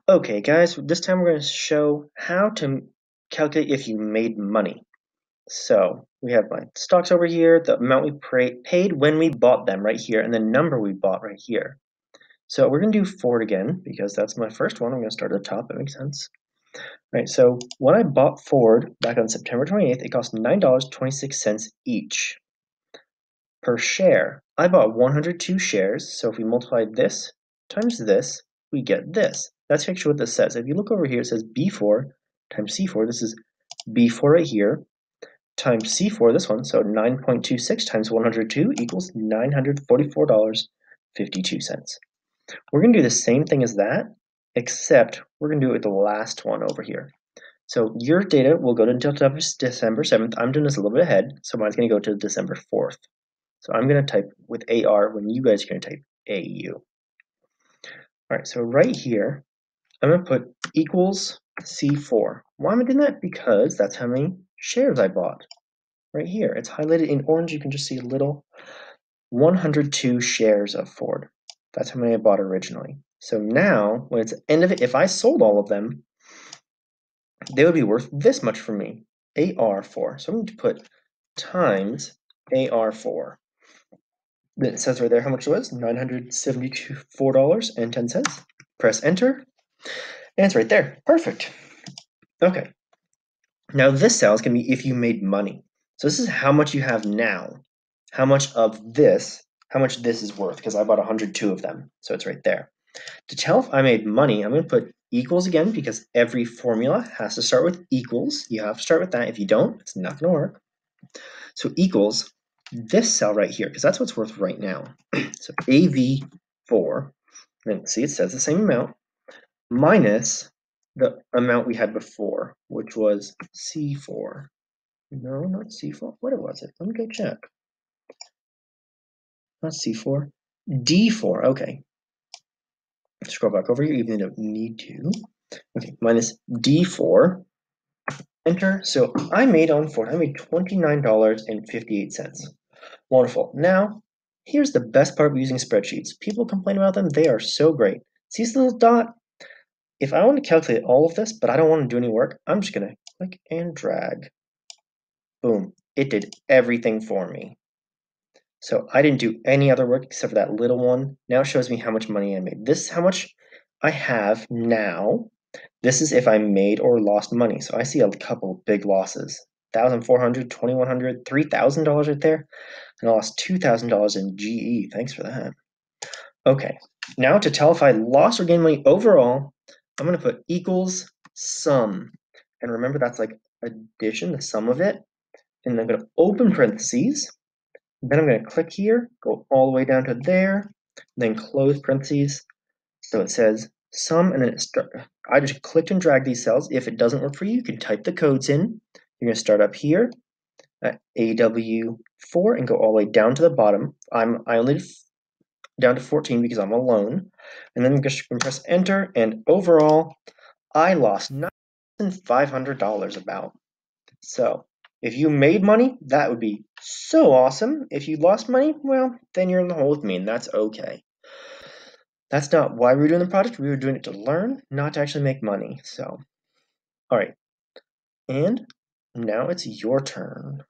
Okay, guys, this time we're going to show how to calculate if you made money. So we have my stocks over here, the amount we paid when we bought them right here, and the number we bought right here. So we're going to do Ford again because that's my first one. I'm going to start at the top. That makes sense. All right, so when I bought Ford back on September 28th, it cost $9.26 each per share. I bought 102 shares, so if we multiply this times this, we get this. That's actually what this says. If you look over here, it says B4 times C4. This is B4 right here times C4, this one. So 9.26 times 102 equals $944.52. We're going to do the same thing as that, except we're going to do it with the last one over here. So your data will go to until December 7th. I'm doing this a little bit ahead, so mine's going to go to December 4th. So I'm going to type with AR when you guys are going to type AU. All right, so right here, I'm going to put equals C4. Why am I doing that? Because that's how many shares I bought. Right here, it's highlighted in orange. You can just see a little 102 shares of Ford. That's how many I bought originally. So now, when it's the end of it, if I sold all of them, they would be worth this much for me, AR4. So I'm going to put times AR4. Then it says right there how much it was, $974.10. Press enter, and it's right there. Perfect. Okay. Now this cell is going to be if you made money. So this is how much you have now. How much this is worth, because I bought 102 of them. So it's right there. To tell if I made money, I'm going to put equals again, because every formula has to start with equals. You have to start with that. If you don't, it's not going to work. So equals this cell right here, because that's what's worth right now. So AV4, and see it says the same amount, minus the amount we had before, which was C4. No, not C4. What was it? Let me go check. Not C4. D4. Okay. Scroll back over here, even though you don't need to. Okay, minus D4. Enter. So I made on Ford, I made $29.58. Wonderful. Now, here's the best part of using spreadsheets. People complain about them. They are so great. See this little dot? If I want to calculate all of this, but I don't want to do any work, I'm just going to click and drag. Boom. It did everything for me. So I didn't do any other work except for that little one. Now it shows me how much money I made. This is how much I have now. This is if I made or lost money. So I see a couple of big losses. $1,400, $2,100, $3,000 right there. And I lost $2,000 in GE. Thanks for that. Okay, now to tell if I lost or gained money overall, I'm going to put equals sum. And remember, that's like addition, the sum of it. And I'm going to open parentheses. Then I'm going to click here, go all the way down to there, then close parentheses. So it says sum, and then I just clicked and dragged these cells. If it doesn't work for you, you can type the codes in. You're going to start up here at AW4 and go all the way down to the bottom. I only did down to 14 because I'm alone. And then I'm just going to press enter, and overall, I lost $9,500 about. So if you made money, that would be so awesome. If you lost money, well, then you're in the hole with me, and that's okay. That's not why we were doing the project. We were doing it to learn, not to actually make money. So, all right. And now it's your turn.